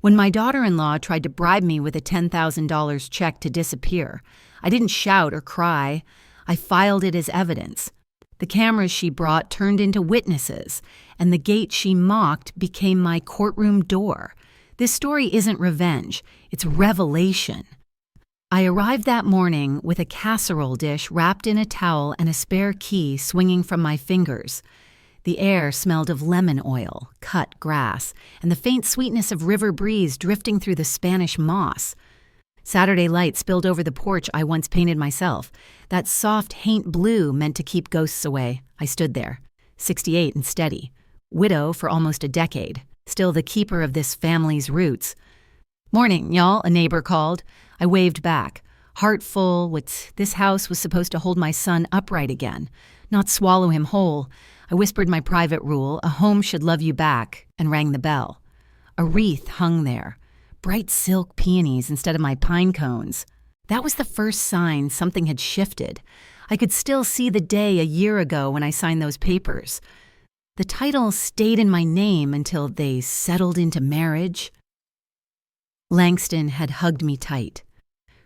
When my daughter-in-law tried to bribe me with a $10,000 check to disappear, I didn't shout or cry. I filed it as evidence. The cameras she brought turned into witnesses, and the gate she mocked became my courtroom door. This story isn't revenge, it's revelation. I arrived that morning with a casserole dish wrapped in a towel and a spare key swinging from my fingers. The air smelled of lemon oil, cut grass, and the faint sweetness of river breeze drifting through the Spanish moss. Saturday light spilled over the porch I once painted myself. That soft haint blue meant to keep ghosts away. I stood there, 68 and steady, widow for almost a decade, still the keeper of this family's roots. "Morning, y'all," a neighbor called. I waved back, heart full. This house was supposed to hold my son upright again, not swallow him whole. I whispered my private rule, a home should love you back, and rang the bell. A wreath hung there, bright silk peonies instead of my pine cones. That was the first sign something had shifted. I could still see the day a year ago when I signed those papers. The title stayed in my name until they settled into marriage. Langston had hugged me tight,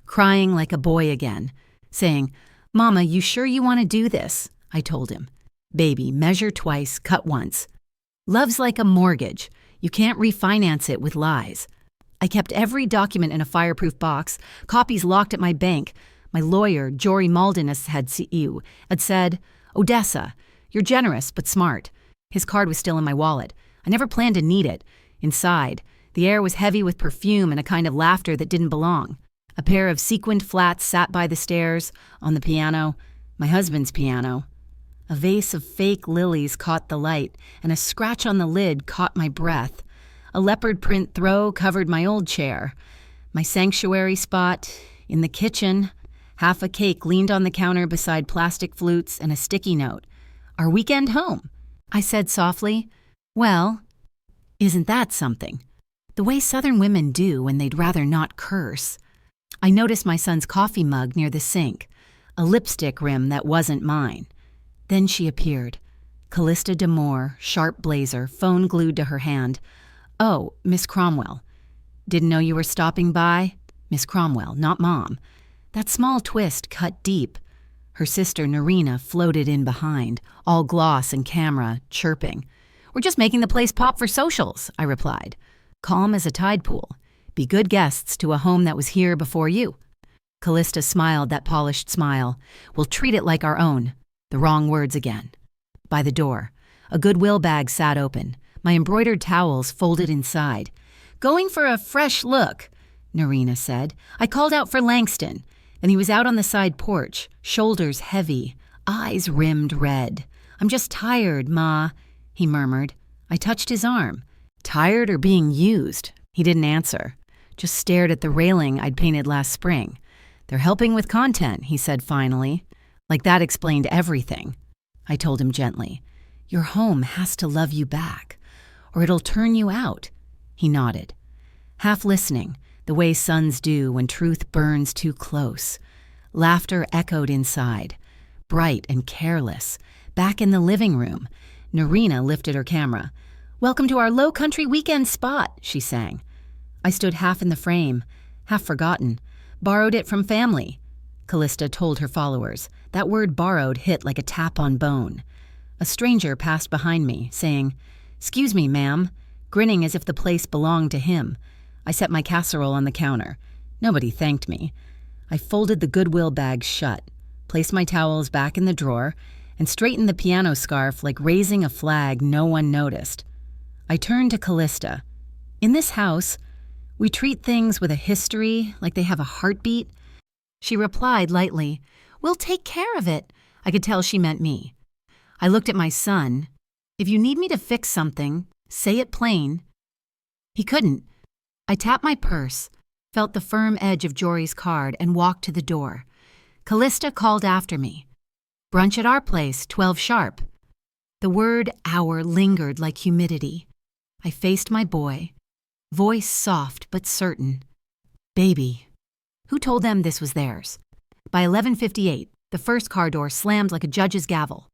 crying like a boy again, saying, "Mama, you sure you want to do this?" I told him. "Baby, measure twice, cut once. Love's like a mortgage. You can't refinance it with lies." I kept every document in a fireproof box, copies locked at my bank. My lawyer, Jory Malden, had said, "Odessa, you're generous but smart." His card was still in my wallet. I never planned to need it. Inside, the air was heavy with perfume and a kind of laughter that didn't belong. A pair of sequined flats sat by the stairs, on the piano, my husband's piano. A vase of fake lilies caught the light, and a scratch on the lid caught my breath. A leopard print throw covered my old chair. My sanctuary spot, in the kitchen, half a cake leaned on the counter beside plastic flutes and a sticky note. "Our weekend home," I said softly. "Well, isn't that something?" The way Southern women do when they'd rather not curse. I noticed my son's coffee mug near the sink, a lipstick rim that wasn't mine. Then she appeared. Callista D'Amour, sharp blazer, phone glued to her hand. "Oh, Miss Cromwell. Didn't know you were stopping by?" Miss Cromwell, not Mom. That small twist cut deep. Her sister, Narina, floated in behind, all gloss and camera, chirping. "We're just making the place pop for socials," I replied. Calm as a tide pool. Be good guests to a home that was here before you. Callista smiled that polished smile. "We'll treat it like our own." The wrong words again. By the door, a Goodwill bag sat open, my embroidered towels folded inside. "Going for a fresh look," Narina said. I called out for Langston, and he was out on the side porch, shoulders heavy, eyes rimmed red. "I'm just tired, Ma," he murmured. I touched his arm. "Tired or being used?" He didn't answer, just stared at the railing I'd painted last spring. "They're helping with content," he said finally. Like that explained everything. I told him gently, "Your home has to love you back, or it'll turn you out." He nodded, half listening, the way sons do when truth burns too close. Laughter echoed inside, bright and careless. Back in the living room, Narina lifted her camera. "Welcome to our low country weekend spot," she sang. I stood half in the frame, half forgotten. "Borrowed it from family," Callista told her followers. That word borrowed hit like a tap on bone. A stranger passed behind me, saying, "Excuse me, ma'am," grinning as if the place belonged to him. I set my casserole on the counter. Nobody thanked me. I folded the Goodwill bag shut, placed my towels back in the drawer, and straightened the piano scarf like raising a flag no one noticed. I turned to Callista. "In this house, we treat things with a history, like they have a heartbeat." She replied lightly, "We'll take care of it." I could tell she meant me. I looked at my son. "If you need me to fix something, say it plain." He couldn't. I tapped my purse, felt the firm edge of Jory's card, and walked to the door. Callista called after me. "Brunch at our place, 12 sharp." The word hour lingered like humidity. I faced my boy, voice soft but certain. "Baby." Who told them this was theirs? By 11:58, the first car door slammed like a judge's gavel.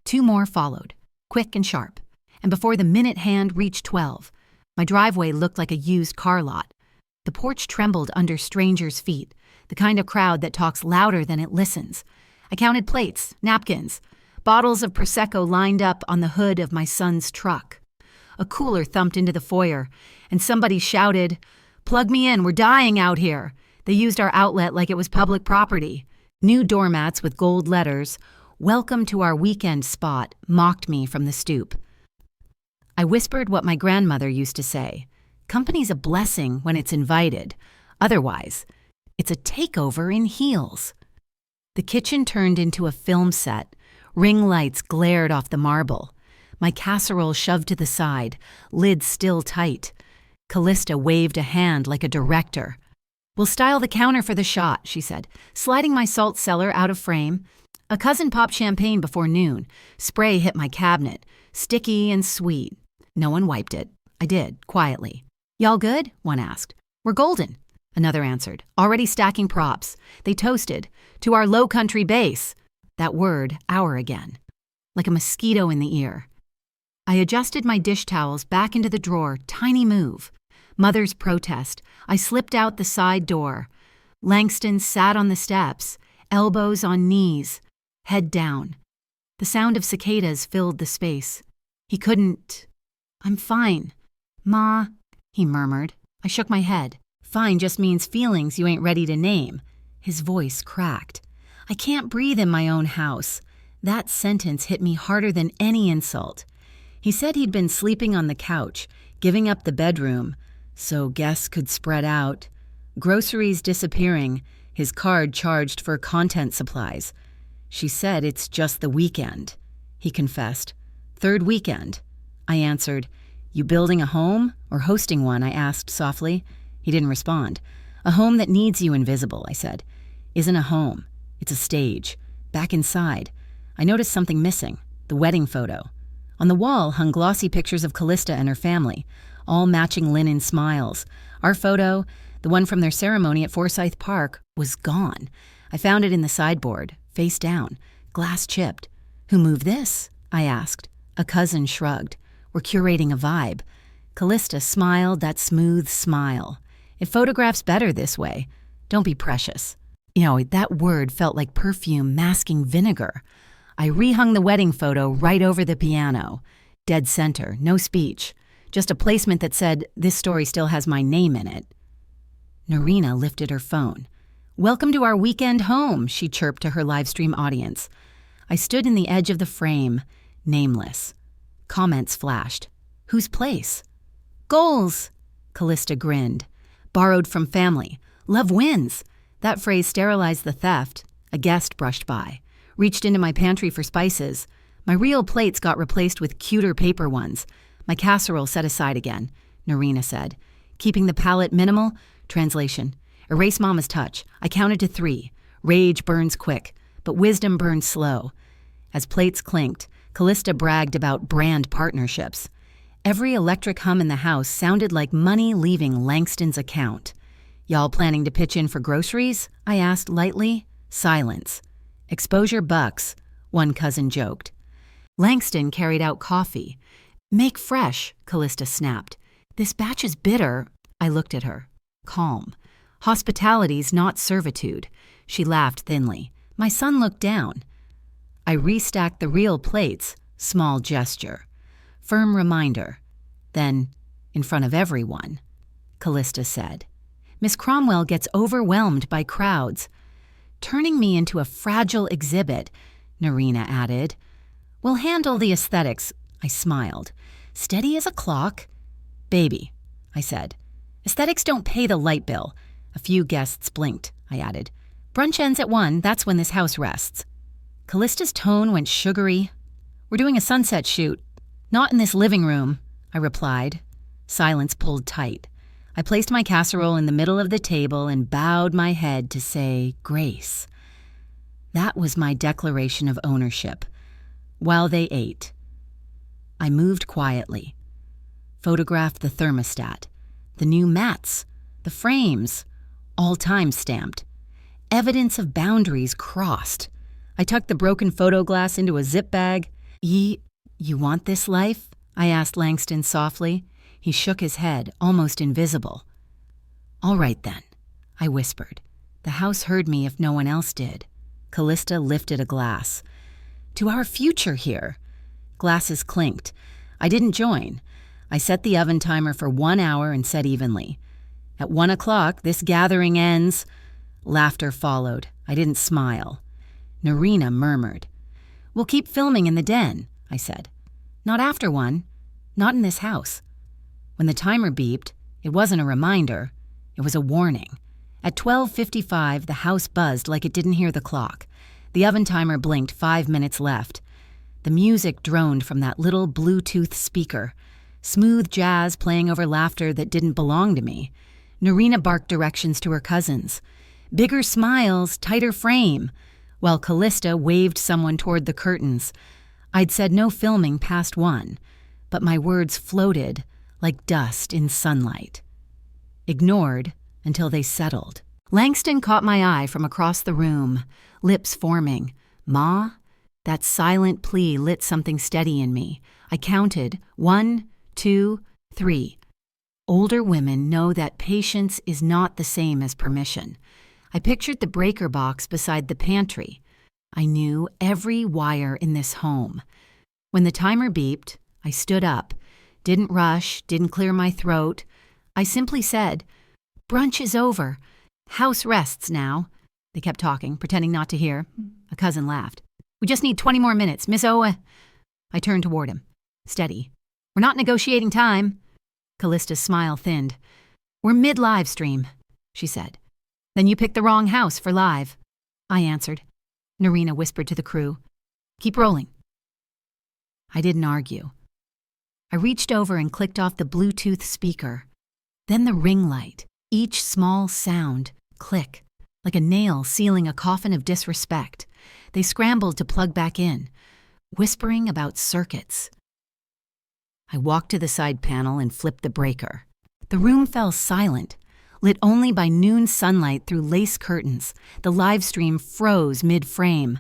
2 more followed, quick and sharp, and before the minute hand reached 12, My driveway looked like a used car lot. The porch trembled under strangers' feet, the kind of crowd that talks louder than it listens. I counted plates, napkins, bottles of Prosecco lined up on the hood of my son's truck. A cooler thumped into the foyer, and somebody shouted, "Plug me in, we're dying out here." They used our outlet like it was public property. New doormats with gold letters, "Welcome to our weekend spot," mocked me from the stoop. I whispered what my grandmother used to say. Company's a blessing when it's invited. Otherwise, it's a takeover in heels. The kitchen turned into a film set. Ring lights glared off the marble. My casserole shoved to the side, lid still tight. Callista waved a hand like a director. "We'll style the counter for the shot," she said, sliding my salt cellar out of frame. A cousin popped champagne before noon. Spray hit my cabinet, sticky and sweet. No one wiped it. I did, quietly. "Y'all good?" one asked. "We're golden," another answered, already stacking props. They toasted, "To our low country base." That word, "our" again, like a mosquito in the ear. I adjusted my dish towels back into the drawer, tiny move. Mother's protest. I slipped out the side door. Langston sat on the steps, elbows on knees, head down. The sound of cicadas filled the space. He couldn't... "I'm fine. Ma," he murmured. I shook my head. "Fine just means feelings you ain't ready to name." His voice cracked. "I can't breathe in my own house." That sentence hit me harder than any insult. He said he'd been sleeping on the couch, giving up the bedroom, so guests could spread out. Groceries disappearing, his card charged for content supplies. She said it's just the weekend. He confessed. "Third weekend." I answered. "You building a home or hosting one?" I asked softly. He didn't respond. "A home that needs you invisible," I said. "Isn't a home. It's a stage. Back inside, I noticed something missing, the wedding photo. On the wall hung glossy pictures of Callista and her family, all matching linen smiles. Our photo, the one from their ceremony at Forsyth Park, was gone. I found it in the sideboard, face down, glass chipped. "Who moved this?" I asked. A cousin shrugged. "We're curating a vibe." Callista smiled that smooth smile. "It photographs better this way. Don't be precious." That word felt like perfume masking vinegar. I rehung the wedding photo right over the piano. Dead center, no speech. Just a placement that said, "This story still has my name in it." Narina lifted her phone. "Welcome to our weekend home," she chirped to her livestream audience. I stood in the edge of the frame, nameless. Comments flashed. "Whose place?" "Goals," Callista grinned. "Borrowed from family. Love wins." That phrase sterilized the theft. A guest brushed by. Reached into my pantry for spices. My real plates got replaced with cuter paper ones. My casserole set aside again, Narina said. "Keeping the palate minimal." Translation. "Erase Mama's touch. I counted to 3. Rage burns quick, but wisdom burns slow." As plates clinked, Callista bragged about brand partnerships. Every electric hum in the house sounded like money leaving Langston's account. "Y'all planning to pitch in for groceries?" I asked lightly. Silence. "Exposure bucks," one cousin joked. Langston carried out coffee. "Make fresh," Callista snapped. "This batch is bitter." I looked at her. Calm. "Hospitality's not servitude." She laughed thinly. My son looked down. I restacked the real plates, small gesture. Firm reminder. Then, in front of everyone, Callista said, "Miss Cromwell gets overwhelmed by crowds." "Turning me into a fragile exhibit," Narina added. "We'll handle the aesthetics," I smiled. "Steady as a clock." "Baby," I said. "Aesthetics don't pay the light bill." A few guests blinked, I added. "Brunch ends at 1, that's when this house rests." Callista's tone went sugary. "We're doing a sunset shoot." "Not in this living room," I replied. Silence pulled tight. I placed my casserole in the middle of the table and bowed my head to say grace. That was my declaration of ownership. While they ate, I moved quietly, photographed the thermostat, the new mats, the frames, all time-stamped. Evidence of boundaries crossed. I tucked the broken photo glass into a zip bag. You want this life?" I asked Langston softly. He shook his head, almost invisible. "All right then," I whispered. The house heard me if no one else did. Callista lifted a glass. "To our future here." Glasses clinked. I didn't join. I set the oven timer for 1 hour and said evenly, "At 1 o'clock, this gathering ends." Laughter followed. I didn't smile. Narina murmured. "We'll keep filming in the den," I said. "Not after 1. Not in this house." When the timer beeped, it wasn't a reminder. It was a warning. At 12:55, the house buzzed like it didn't hear the clock. The oven timer blinked 5 minutes left. The music droned from that little Bluetooth speaker. Smooth jazz playing over laughter that didn't belong to me. Narina barked directions to her cousins. Bigger smiles, tighter frame. While Callista waved someone toward the curtains. I'd said no filming past 1, but my words floated like dust in sunlight. Ignored until they settled. Langston caught my eye from across the room, lips forming. "Ma?" That silent plea lit something steady in me. I counted 1, 2, 3. Older women know that patience is not the same as permission. I pictured the breaker box beside the pantry. I knew every wire in this home. When the timer beeped, I stood up. Didn't rush, didn't clear my throat. I simply said, "Brunch is over. House rests now." They kept talking, pretending not to hear. A cousin laughed. "We just need 20 more minutes, Miss Owe." I turned toward him. Steady. "We're not negotiating time." Callista's smile thinned. "We're mid-live stream," she said. "Then you picked the wrong house for live." I answered. Narina whispered to the crew, "Keep rolling." I didn't argue. I reached over and clicked off the Bluetooth speaker. Then the ring light, each small sound, click, like a nail sealing a coffin of disrespect. They scrambled to plug back in, whispering about circuits. I walked to the side panel and flipped the breaker. The room fell silent, lit only by noon sunlight through lace curtains. The live stream froze mid-frame.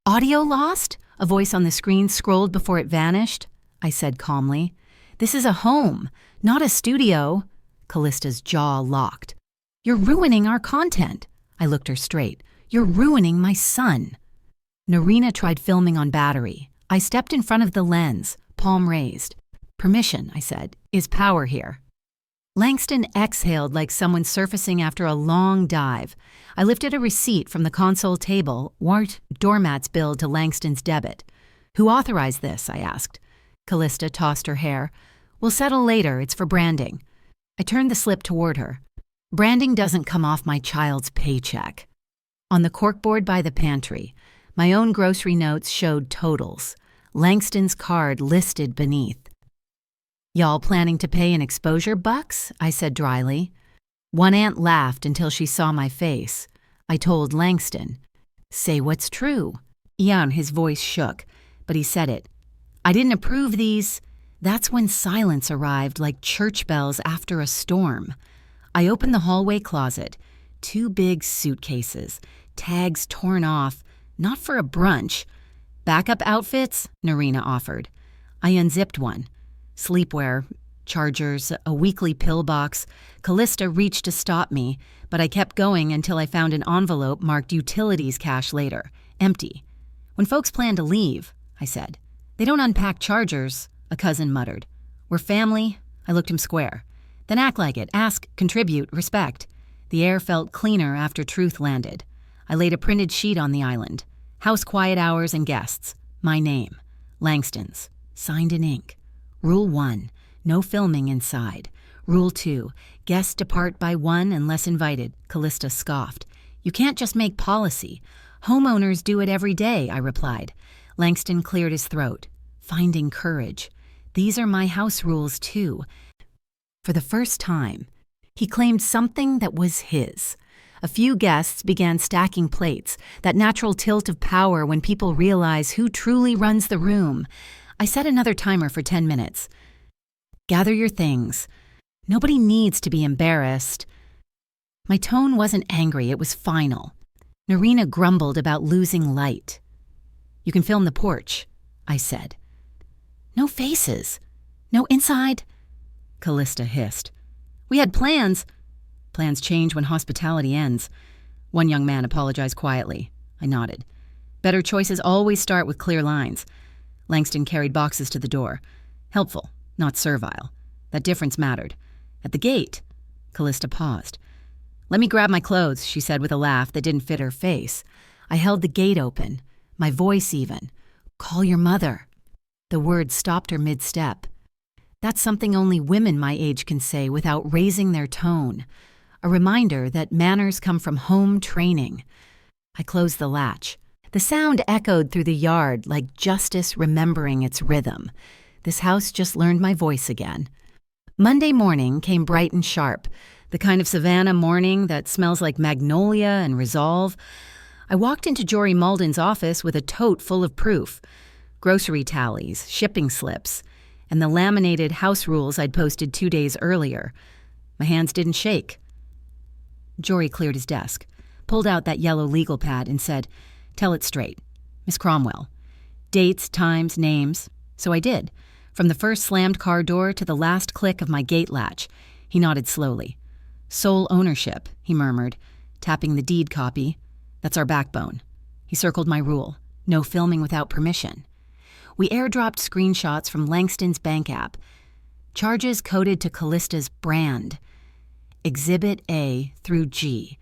"Audio lost?" A voice on the screen scrolled before it vanished. I said calmly, "This is a home, not a studio." Callista's jaw locked. "You're ruining our content." I looked her straight. "You're ruining my son." Narina tried filming on battery. I stepped in front of the lens, palm raised. "Permission," I said, "is power here." Langston exhaled like someone surfacing after a long dive. I lifted a receipt from the console table, marked doormat's bill to Langston's debit. "Who authorized this?" I asked. Callista tossed her hair. "We'll settle later, it's for branding." I turned the slip toward her. "Branding doesn't come off my child's paycheck." On the corkboard by the pantry, my own grocery notes showed totals. Langston's card listed beneath. "Y'all planning to pay in exposure bucks?" I said dryly. One aunt laughed until she saw my face. I told Langston, "Say what's true." His voice shook, but he said it. "I didn't approve these." That's when silence arrived like church bells after a storm. I opened the hallway closet. 2 big suitcases, tags torn off, not for a brunch. "Backup outfits?" Narina offered. I unzipped one. Sleepwear, chargers, a weekly pill box. Callista reached to stop me, but I kept going until I found an envelope marked utilities cash later, empty. "When folks plan to leave," I said. "They don't unpack chargers," a cousin muttered. "We're family." I looked him square. "Then act like it. Ask, contribute, respect." The air felt cleaner after truth landed. I laid a printed sheet on the island. House quiet hours and guests. My name. Langston's. Signed in ink. Rule 1. No filming inside. Rule 2. Guests depart by 1 unless invited. Callista scoffed. "You can't just make policy. Homeowners do it every day," I replied. Langston cleared his throat. Finding courage. "These are my house rules, too." For the first time, he claimed something that was his. A few guests began stacking plates, that natural tilt of power when people realize who truly runs the room. I set another timer for 10 minutes. "Gather your things. Nobody needs to be embarrassed." My tone wasn't angry, it was final. Narina grumbled about losing light. "You can film the porch," I said. "No faces. No inside." Callista hissed. We had plans. Plans change when hospitality ends. One young man apologized quietly. I nodded. Better choices always start with clear lines. Langston carried boxes to the door. Helpful, not servile. That difference mattered. At the gate, Callista paused. Let me grab my clothes, she said with a laugh that didn't fit her face. I held the gate open, my voice even. Call your mother. The word stopped her mid-step. That's something only women my age can say without raising their tone. A reminder that manners come from home training. I closed the latch. The sound echoed through the yard like justice remembering its rhythm. This house just learned my voice again. Monday morning came bright and sharp, the kind of Savannah morning that smells like magnolia and resolve. I walked into Jory Malden's office with a tote full of proof. Grocery tallies, shipping slips, and the laminated house rules I'd posted 2 days earlier. My hands didn't shake. Jory cleared his desk, pulled out that yellow legal pad and said, Tell it straight. Miss Cromwell. Dates, times, names. So I did. From the first slammed car door to the last click of my gate latch. He nodded slowly. Sole ownership, he murmured, tapping the deed copy. That's our backbone. He circled my rule. No filming without permission. We airdropped screenshots from Langston's bank app. Charges coded to Callista's brand. Exhibit A through G.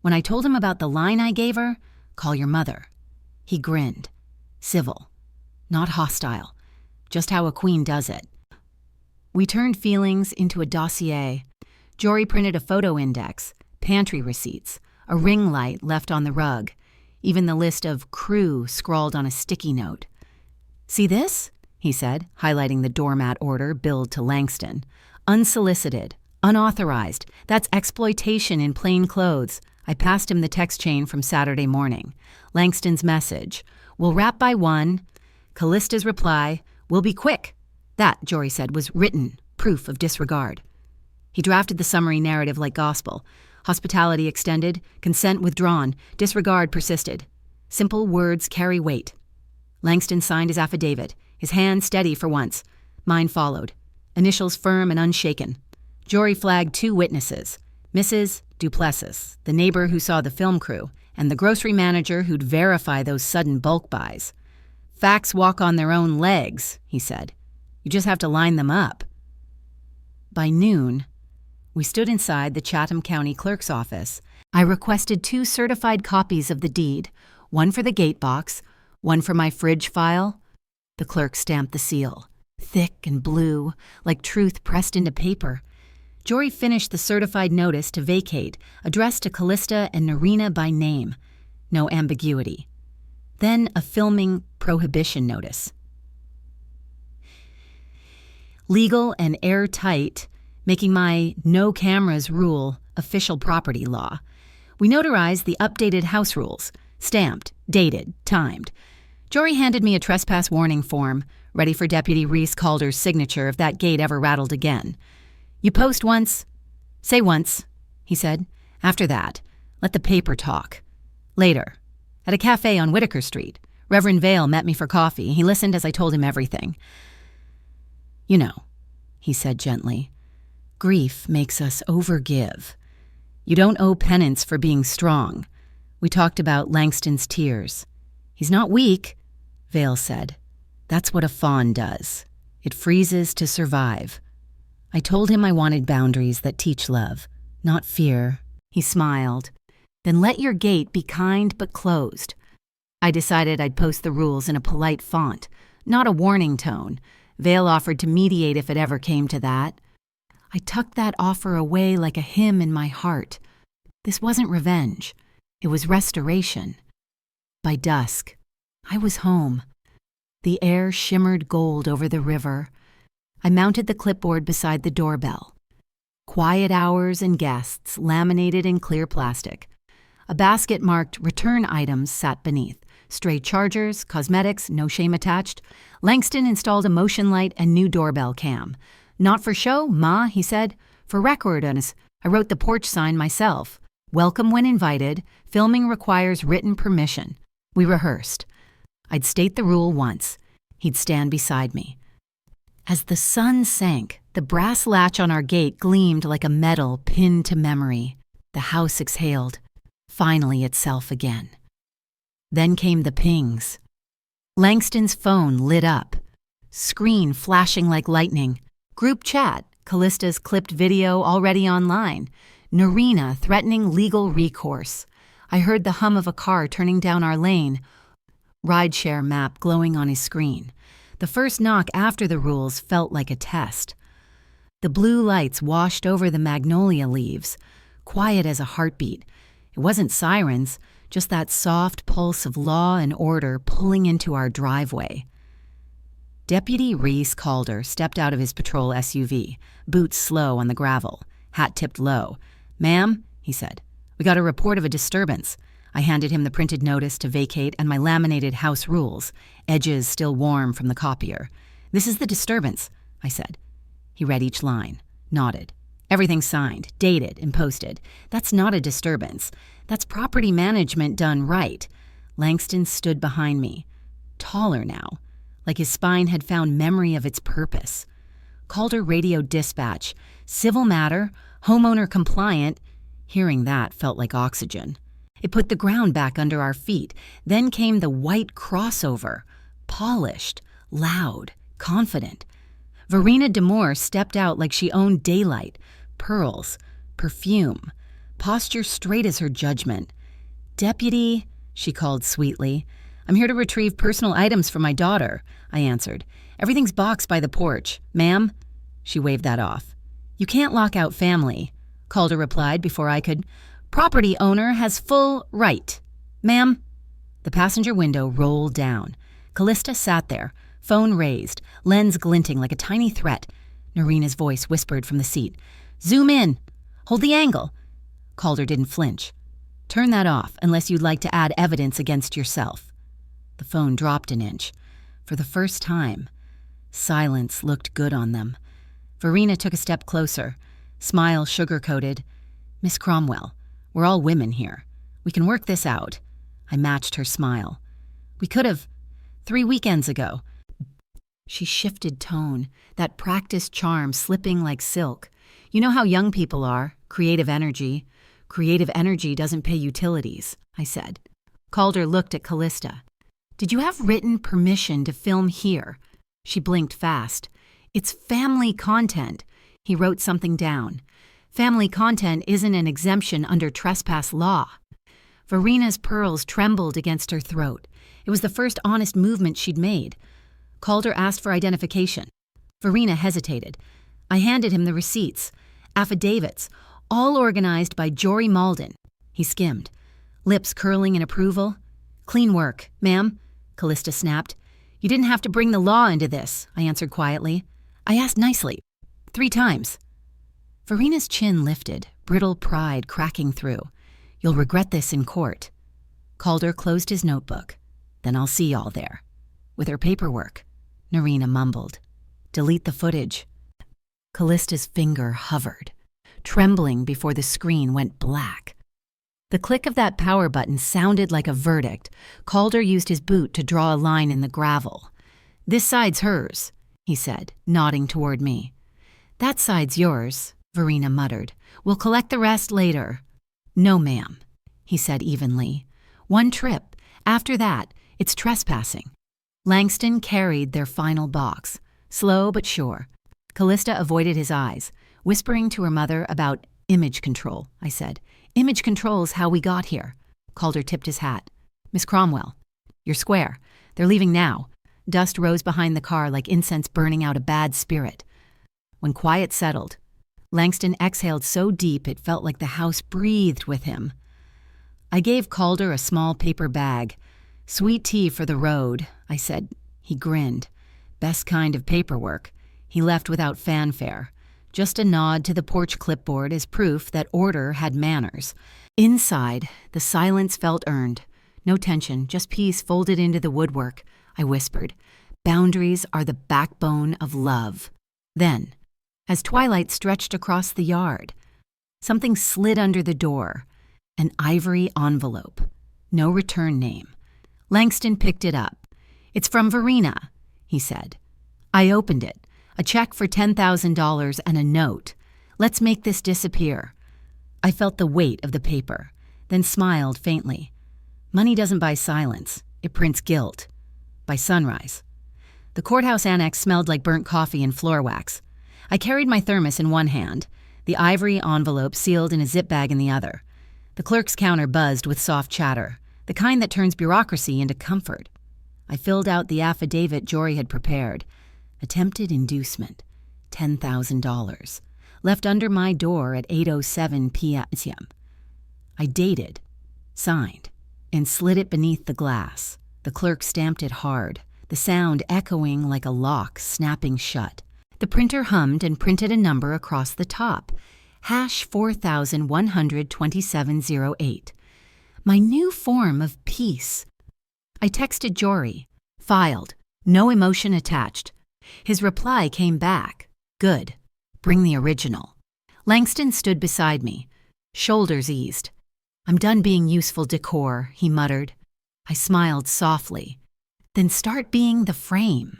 When I told him about the line I gave her, call your mother. He grinned. Civil. Not hostile. Just how a queen does it. We turned feelings into a dossier. Jory printed a photo index, pantry receipts, a ring light left on the rug, even the list of crew scrawled on a sticky note. See this? He said, highlighting the doormat order billed to Langston. Unsolicited, unauthorized. That's exploitation in plain clothes. I passed him the text chain from Saturday morning. Langston's message. We'll wrap by 1. Callista's reply. We'll be quick. That, Jory said, was written, proof of disregard. He drafted the summary narrative like gospel. Hospitality extended, consent withdrawn, disregard persisted. Simple words carry weight. Langston signed his affidavit, his hand steady for once. Mine followed, initials firm and unshaken. Jory flagged 2 witnesses, Mrs. Duplessis, the neighbor who saw the film crew, and the grocery manager who'd verify those sudden bulk buys. Facts walk on their own legs, he said. You just have to line them up. By noon, we stood inside the Chatham County Clerk's office. I requested 2 certified copies of the deed, one for the gate box, one for my fridge file. The clerk stamped the seal, thick and blue, like truth pressed into paper. Jory finished the certified notice to vacate, addressed to Callista and Narina by name. No ambiguity. Then a filming prohibition notice. Legal and airtight, making my no cameras rule official property law. We notarized the updated house rules, stamped, dated, timed. Jory handed me a trespass warning form, ready for Deputy Reese Calder's signature if that gate ever rattled again. You post once, say once, he said. After that, let the paper talk. Later, at a cafe on Whitaker Street, Reverend Vale met me for coffee. He listened as I told him everything. You know, he said gently, grief makes us overgive. You don't owe penance for being strong. We talked about Langston's tears. He's not weak, Vale said. That's what a fawn does. It freezes to survive. I told him I wanted boundaries that teach love, not fear. He smiled. Then let your gate be kind but closed. I decided I'd post the rules in a polite font, not a warning tone. Vale offered to mediate if it ever came to that. I tucked that offer away like a hymn in my heart. This wasn't revenge. It was restoration. By dusk, I was home. The air shimmered gold over the river. I mounted the clipboard beside the doorbell. Quiet hours and guests laminated in clear plastic. A basket marked return items sat beneath. Stray chargers, cosmetics, no shame attached. Langston installed a motion light and new doorbell cam. Not for show, Ma, he said. For record, I wrote the porch sign myself. Welcome when invited. Filming requires written permission. We rehearsed. I'd state the rule once. He'd stand beside me. As the sun sank, the brass latch on our gate gleamed like a medal pinned to memory. The house exhaled, finally itself again. Then came the pings. Langston's phone lit up, screen flashing like lightning. Group chat, Callista's clipped video already online. Narina threatening legal recourse. I heard the hum of a car turning down our lane. Rideshare map glowing on his screen. The first knock after the rules felt like a test. The blue lights washed over the magnolia leaves, quiet as a heartbeat. It wasn't sirens, just that soft pulse of law and order pulling into our driveway. Deputy Reese Calder stepped out of his patrol SUV, boots slow on the gravel, hat tipped low. "Ma'am," he said, "we got a report of a disturbance." I handed him the printed notice to vacate and my laminated house rules, edges still warm from the copier. "This is the disturbance," I said. He read each line, nodded. "Everything's signed, dated, and posted. That's not a disturbance. That's property management done right." Langston stood behind me, taller now, like his spine had found memory of its purpose. Calder radioed dispatch, civil matter, homeowner compliant. Hearing that felt like oxygen. It put the ground back under our feet. Then came the white crossover, polished, loud, confident. Verena Demore stepped out like she owned daylight, pearls, perfume, posture straight as her judgment. "Deputy," she called sweetly. "I'm here to retrieve personal items for my daughter," I answered. "Everything's boxed by the porch. Ma'am?" She waved that off. "You can't lock out family," Calder replied before I could. "Property owner has full right. Ma'am?" The passenger window rolled down. Callista sat there, phone raised, lens glinting like a tiny threat. Narina's voice whispered from the seat. "Zoom in. Hold the angle." Calder didn't flinch. "Turn that off unless you'd like to add evidence against yourself." The phone dropped an inch. For the first time, silence looked good on them. Verena took a step closer, smile sugar-coated. "Miss Cromwell, we're all women here. We can work this out." I matched her smile. "We could have 3 weekends ago." She shifted tone, that practiced charm slipping like silk. "You know how young people are, creative energy. Creative energy doesn't pay utilities," I said. Calder looked at Callista. "Did you have written permission to film here?" She blinked fast. "It's family content." He wrote something down. "Family content isn't an exemption under trespass law." Verena's pearls trembled against her throat. It was the first honest movement she'd made. Calder asked for identification. Verena hesitated. I handed him the receipts, affidavits, all organized by Jory Malden. He skimmed, lips curling in approval. "Clean work, ma'am," Callista snapped. "You didn't have to bring the law into this," I answered quietly. "I asked nicely. 3 times. Verena's chin lifted, brittle pride cracking through. "You'll regret this in court." Calder closed his notebook. "Then I'll see y'all there." "With her paperwork," Narina mumbled. "Delete the footage." Callista's finger hovered, trembling before the screen went black. The click of that power button sounded like a verdict. Calder used his boot to draw a line in the gravel. "This side's hers," he said, nodding toward me. "That side's yours," Verena muttered. "We'll collect the rest later." "No, ma'am," he said evenly. "1 trip. After that, it's trespassing." Langston carried their final box, slow but sure. Callista avoided his eyes, whispering to her mother about image control, I said. "Image control's how we got here." Calder tipped his hat. "Miss Cromwell, you're square. They're leaving now." Dust rose behind the car like incense burning out a bad spirit. When quiet settled, Langston exhaled so deep it felt like the house breathed with him. I gave Calder a small paper bag. "Sweet tea for the road," I said. He grinned. "Best kind of paperwork." He left without fanfare. Just a nod to the porch clipboard as proof that order had manners. Inside, the silence felt earned. No tension, just peace folded into the woodwork. I whispered. "Boundaries are the backbone of love." Then, as twilight stretched across the yard, something slid under the door. An ivory envelope. No return name. Langston picked it up. "It's from Verena," he said. I opened it. A check for $10,000 and a note. Let's make this disappear. I felt the weight of the paper, then smiled faintly. Money doesn't buy silence. It prints guilt. By sunrise. The courthouse annex smelled like burnt coffee and floor wax. I carried my thermos in one hand, the ivory envelope sealed in a zip bag in the other. The clerk's counter buzzed with soft chatter, the kind that turns bureaucracy into comfort. I filled out the affidavit Jory had prepared. Attempted inducement, $10,000. Left under my door at 8:07 p.m. I dated, signed, and slid it beneath the glass. The clerk stamped it hard, the sound echoing like a lock snapping shut. The printer hummed and printed a number across the top. #412708. My new form of peace. I texted Jory. Filed. No emotion attached. His reply came back. Good. Bring the original. Langston stood beside me. Shoulders eased. I'm done being useful decor, he muttered. I smiled softly. Then start being the frame.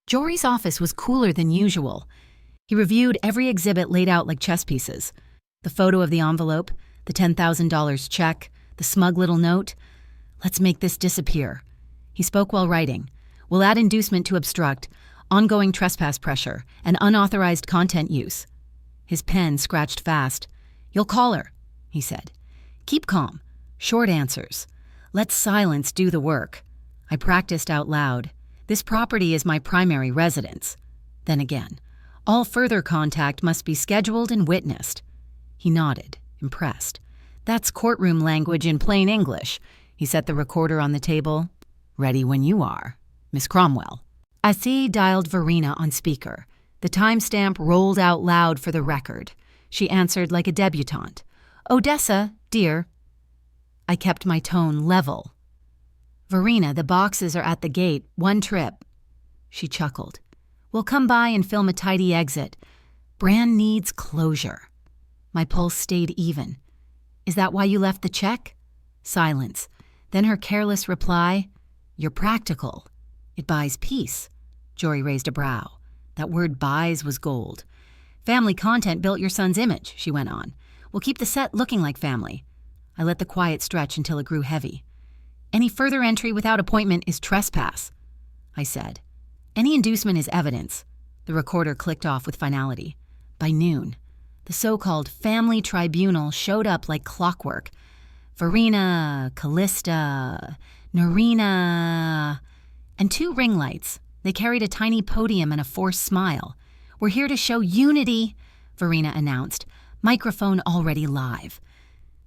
Jory's office was cooler than usual. He reviewed every exhibit laid out like chess pieces. The photo of the envelope, the $10,000 check, the smug little note. Let's make this disappear. He spoke while writing. We'll add inducement to obstruct, ongoing trespass pressure, and unauthorized content use. His pen scratched fast. You'll call her, he said. Keep calm. Short answers. Let silence do the work. I practiced out loud. This property is my primary residence. Then again, all further contact must be scheduled and witnessed. He nodded, impressed. That's courtroom language in plain English. He set the recorder on the table. Ready when you are, Miss Cromwell. Assi dialed Verena on speaker. The timestamp rolled out loud for the record. She answered like a debutante. Odessa, dear. I kept my tone level. Verena, the boxes are at the gate. One trip. She chuckled. We'll come by and film a tidy exit. Bran needs closure. My pulse stayed even. Is that why you left the check? Silence. Then her careless reply. You're practical. It buys peace. Jory raised a brow. That word buys was gold. Family content built your son's image, she went on. We'll keep the set looking like family. I let the quiet stretch until it grew heavy. Any further entry without appointment is trespass, I said. Any inducement is evidence. The recorder clicked off with finality. By noon, the so-called family tribunal showed up like clockwork. Verena, Callista, Narina, and 2 ring lights. They carried a tiny podium and a forced smile. We're here to show unity, Verena announced, microphone already live.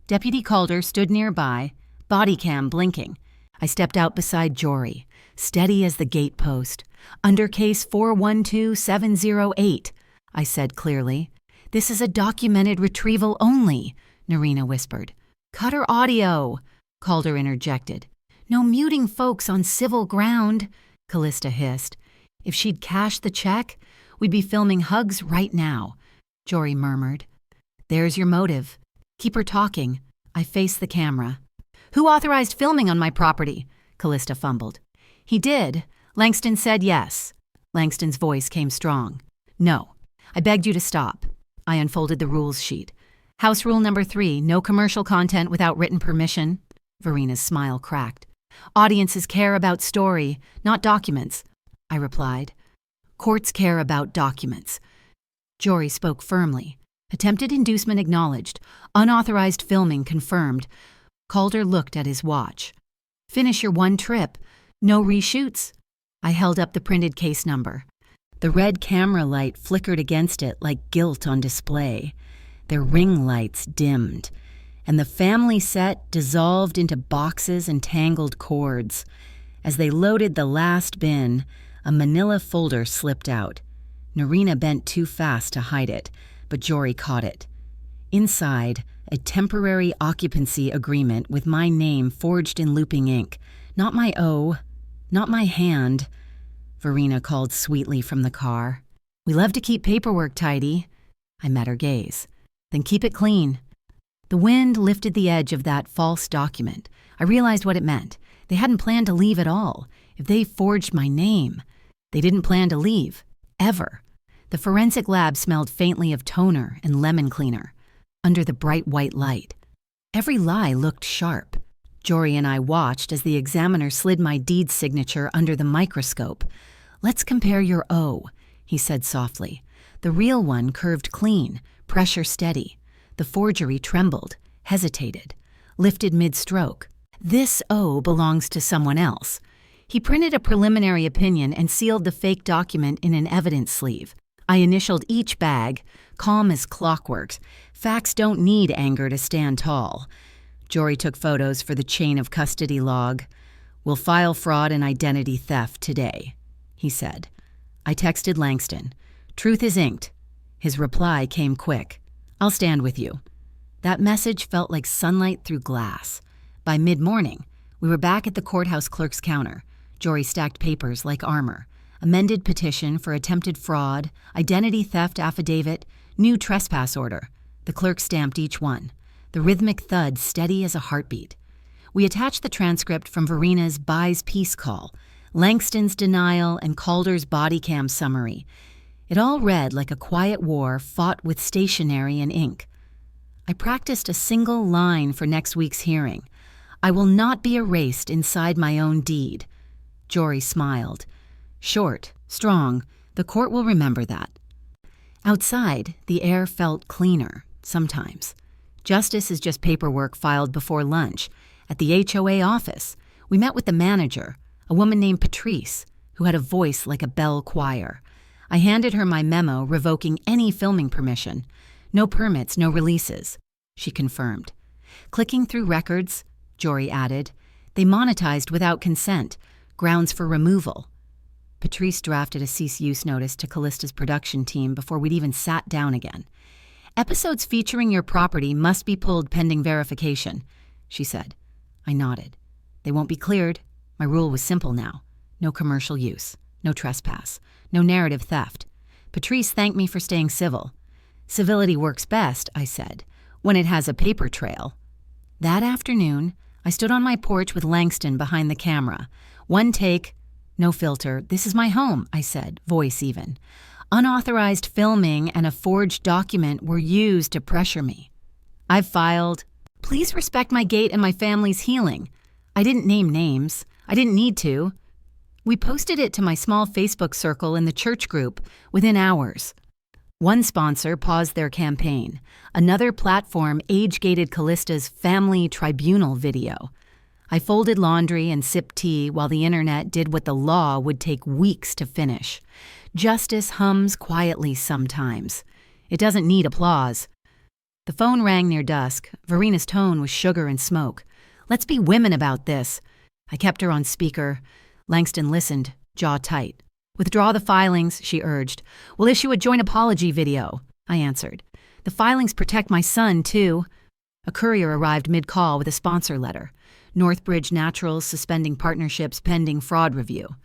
Deputy Calder stood nearby, body cam blinking. I stepped out beside Jory, steady as the gate post. Under case 412708, I said clearly. This is a documented retrieval only, Narina whispered. Cut her audio, Calder interjected. No muting folks on civil ground, Callista hissed. If she'd cashed the check, we'd be filming hugs right now, Jory murmured. There's your motive. Keep her talking. I faced the camera. Who authorized filming on my property? Callista fumbled. He did. Langston said yes. Langston's voice came strong. No. I begged you to stop. I unfolded the rules sheet. House rule number 3, no commercial content without written permission. Verena's smile cracked. Audiences care about story, not documents, I replied. Courts care about documents. Jory spoke firmly. Attempted inducement acknowledged. Unauthorized filming confirmed. Calder looked at his watch. Finish your one trip. No reshoots. I held up the printed case number. The red camera light flickered against it like gilt on display. Their ring lights dimmed, and the family set dissolved into boxes and tangled cords. As they loaded the last bin, a manila folder slipped out. Narina bent too fast to hide it, but Jory caught it. Inside, a temporary occupancy agreement with my name forged in looping ink. Not my O, not my hand, Verena called sweetly from the car. We love to keep paperwork tidy. I met her gaze. Then keep it clean. The wind lifted the edge of that false document. I realized what it meant. They hadn't planned to leave at all. If they forged my name, they didn't plan to leave. ever. The forensic lab smelled faintly of toner and lemon cleaner. Under the bright white light, every lie looked sharp. Jory and I watched as the examiner slid my deed signature under the microscope. "Let's compare your O," he said softly. The real one curved clean, pressure steady. The forgery trembled, hesitated, lifted mid-stroke. "This O belongs to someone else." He printed a preliminary opinion and sealed the fake document in an evidence sleeve. I initialed each bag, calm as clockwork. Facts don't need anger to stand tall. Jory took photos for the chain of custody log. "We'll file fraud and identity theft today," he said. I texted Langston. "Truth is inked." His reply came quick. "I'll stand with you." That message felt like sunlight through glass. By mid-morning, we were back at the courthouse clerk's counter. Jory stacked papers like armor. Amended petition for attempted fraud, identity theft affidavit, new trespass order. The clerk stamped each one, the rhythmic thud steady as a heartbeat. We attached the transcript from Verina's buys peace call, Langston's denial, and Calder's body cam summary. It all read like a quiet war fought with stationery and ink. I practiced a single line for next week's hearing. "I will not be erased inside my own deed." Jory smiled. "Short, strong, the court will remember that." Outside, the air felt cleaner, sometimes. Justice is just paperwork filed before lunch. At the HOA office, we met with the manager, a woman named Patrice, who had a voice like a bell choir. I handed her my memo revoking any filming permission. "No permits, no releases," she confirmed. "Clicking through records," Jory added. "They monetized without consent. Grounds for removal." Patrice drafted a cease-use notice to Callista's production team before we'd even sat down again. "Episodes featuring your property must be pulled pending verification," she said. I nodded. "They won't be cleared." My rule was simple now. No commercial use, no trespass, no narrative theft. Patrice thanked me for staying civil. "Civility works best," I said, "when it has a paper trail." That afternoon, I stood on my porch with Langston behind the camera. One take, no filter. "This is my home," I said, voice even. "Unauthorized filming and a forged document were used to pressure me. I've filed. Please respect my gait and my family's healing." I didn't name names. I didn't need to. We posted it to my small Facebook circle in the church group within hours. One sponsor paused their campaign. Another platform age-gated Callista's family tribunal video. I folded laundry and sipped tea while the internet did what the law would take weeks to finish. Justice hums quietly sometimes. It doesn't need applause. The phone rang near dusk. Verina's tone was sugar and smoke. "Let's be women about this." I kept her on speaker. Langston listened, jaw tight. "Withdraw the filings," she urged. "We'll issue a joint apology video," I answered. "The filings protect my son, too." A courier arrived mid-call with a sponsor letter. Northbridge Naturals suspending partnerships pending fraud review.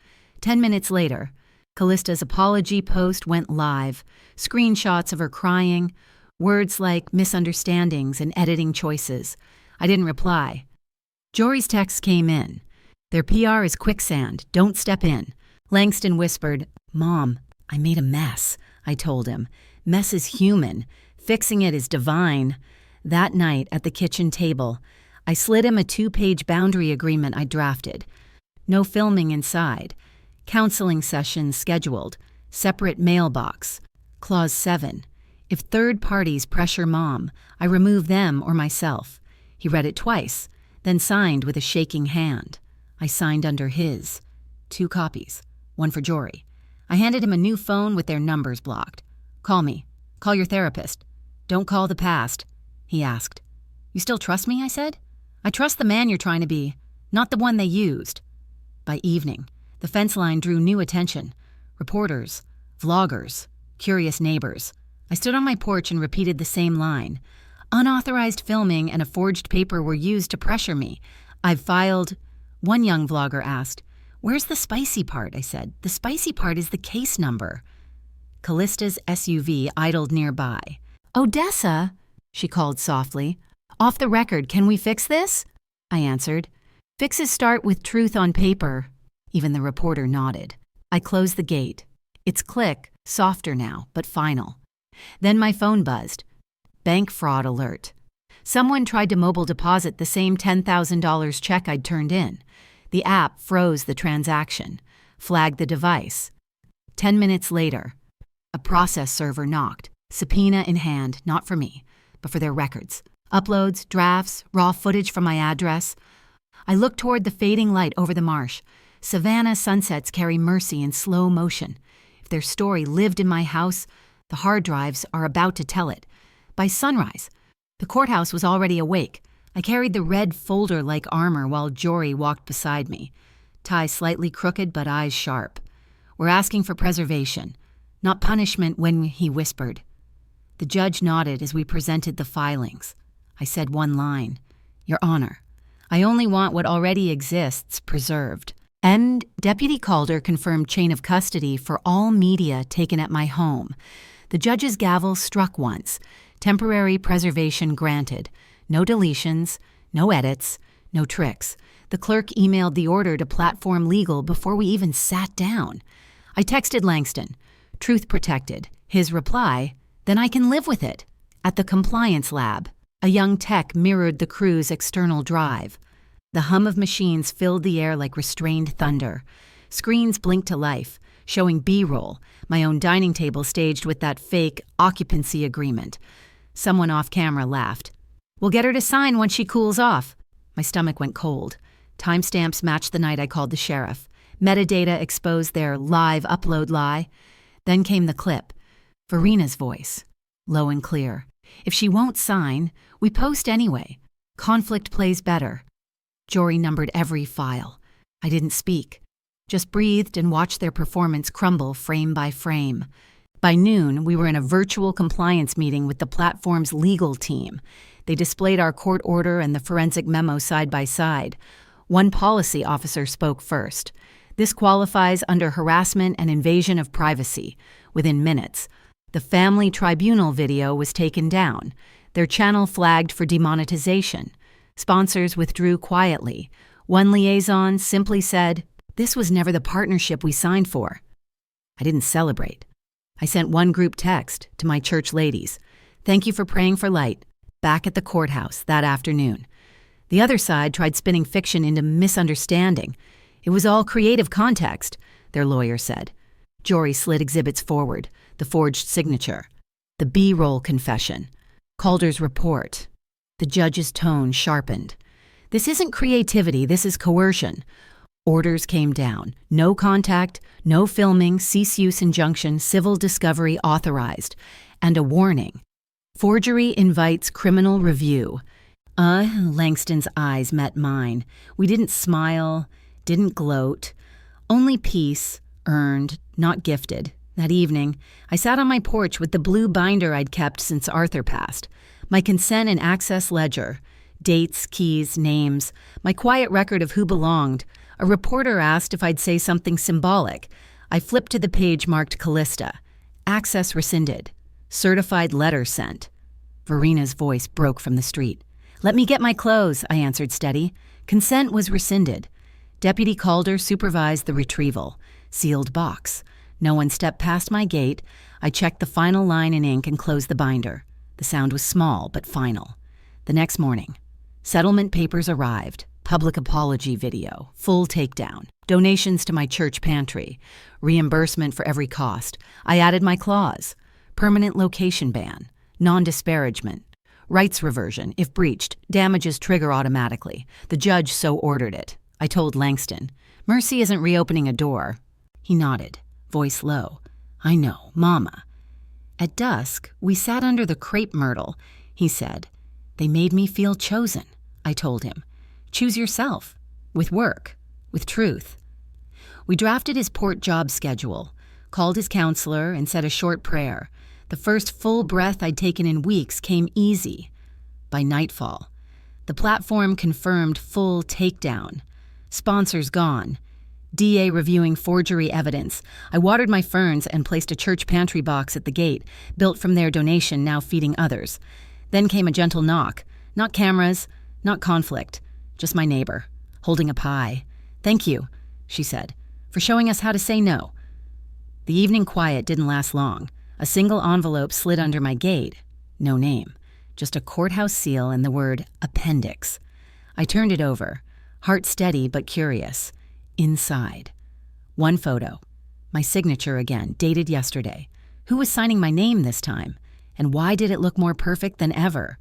10 minutes later, Callista's apology post went live. Screenshots of her crying, words like misunderstandings and editing choices. I didn't reply. Jory's text came in. "Their PR is quicksand. Don't step in." Langston whispered, "Mom, I made a mess," I told him. "Mess is human. Fixing it is divine." That night at the kitchen table, I slid him a 2-page boundary agreement I drafted. No filming inside. Counseling sessions scheduled. Separate mailbox. Clause 7. If third parties pressure Mom, I remove them or myself. He read it twice, then signed with a shaking hand. I signed under his. 2 copies. One for Jory. I handed him a new phone with their numbers blocked. "Call me. Call your therapist. Don't call the past," he asked. "You still trust me?" I said. "I trust the man you're trying to be, not the one they used." By evening, the fence line drew new attention. Reporters, vloggers, curious neighbors. I stood on my porch and repeated the same line. "Unauthorized filming and a forged paper were used to pressure me. I've filed." One young vlogger asked, "Where's the spicy part?" I said. "The spicy part is the case number." Callista's SUV idled nearby. "Odessa," she called softly. "Off the record, can we fix this?" I answered. "Fixes start with truth on paper." Even the reporter nodded. I closed the gate. Its click, softer now, but final. Then my phone buzzed. Bank fraud alert. Someone tried to mobile deposit the same $10,000 check I'd turned in. The app froze the transaction, flagged the device. 10 minutes later, a process server knocked, subpoena in hand, not for me, but for their records. Uploads, drafts, raw footage from my address. I looked toward the fading light over the marsh. Savannah sunsets carry mercy in slow motion. If their story lived in my house, the hard drives are about to tell it. By sunrise, the courthouse was already awake. I carried the red folder-like armor while Jory walked beside me, tie slightly crooked but eyes sharp. We're asking for preservation, not punishment, when he whispered. The judge nodded as we presented the filings. I said one line, Your Honor, I only want what already exists preserved. And Deputy Calder confirmed chain of custody for all media taken at my home. The judge's gavel struck once. Temporary preservation granted. No deletions, no edits, no tricks. The clerk emailed the order to Platform Legal before we even sat down. I texted Langston, truth protected. His reply, then I can live with it. At the compliance lab, a young tech mirrored the crew's external drive. The hum of machines filled the air like restrained thunder. Screens blinked to life, showing B-roll, my own dining table staged with that fake occupancy agreement. Someone off camera laughed. We'll get her to sign once she cools off. My stomach went cold. Timestamps matched the night I called the sheriff. Metadata exposed their live upload lie. Then came the clip. Verina's voice, low and clear. If she won't sign, we post anyway. Conflict plays better. Jory numbered every file. I didn't speak, just breathed and watched their performance crumble frame by frame. By noon, we were in a virtual compliance meeting with the platform's legal team. They displayed our court order and the forensic memo side by side. One policy officer spoke first. This qualifies under harassment and invasion of privacy. Within minutes, the family tribunal video was taken down. Their channel flagged for demonetization. Sponsors withdrew quietly. One liaison simply said, "This was never the partnership we signed for." I didn't celebrate. I sent one group text to my church ladies. Thank you for praying for light. Back at the courthouse that afternoon. The other side tried spinning fiction into misunderstanding. It was all creative context, their lawyer said. Jory slid exhibits forward, the forged signature, the B-roll confession, Calder's report. The judge's tone sharpened. This isn't creativity, this is coercion. Orders came down. No contact, no filming, cease use injunction, civil discovery authorized. And a warning. Forgery invites criminal review. Langston's eyes met mine. We didn't smile, didn't gloat. Only peace, earned, not gifted. That evening, I sat on my porch with the blue binder I'd kept since Arthur passed. My consent and access ledger. Dates, keys, names. My quiet record of who belonged. A reporter asked if I'd say something symbolic. I flipped to the page marked Callista. Access rescinded. Certified letter sent. Verina's voice broke from the street. Let me get my clothes, I answered steady. Consent was rescinded. Deputy Calder supervised the retrieval. Sealed box. No one stepped past my gate. I checked the final line in ink and closed the binder. The sound was small but final. The next morning, settlement papers arrived. Public apology video, full takedown, donations to my church pantry, reimbursement for every cost. I added my clause, permanent location ban, non-disparagement, rights reversion, if breached, damages trigger automatically. The judge so ordered it. I told Langston, Mercy isn't reopening a door. He nodded, voice low. I know, Mama. At dusk, we sat under the crepe myrtle. He said, They made me feel chosen, I told him. Choose yourself, with work, with truth. We drafted his port job schedule, called his counselor, and said a short prayer. The first full breath I'd taken in weeks came easy. By nightfall, the platform confirmed full takedown. Sponsors gone. DA reviewing forgery evidence. I watered my ferns and placed a church pantry box at the gate, built from their donation, now feeding others. Then came a gentle knock. Not cameras, not conflict. Just my neighbor, holding a pie. Thank you, she said, for showing us how to say no. The evening quiet didn't last long. A single envelope slid under my gate. No name, just a courthouse seal and the word appendix. I turned it over, heart steady but curious. Inside. One photo. My signature again, dated yesterday. Who was signing my name this time? And why did it look more perfect than ever?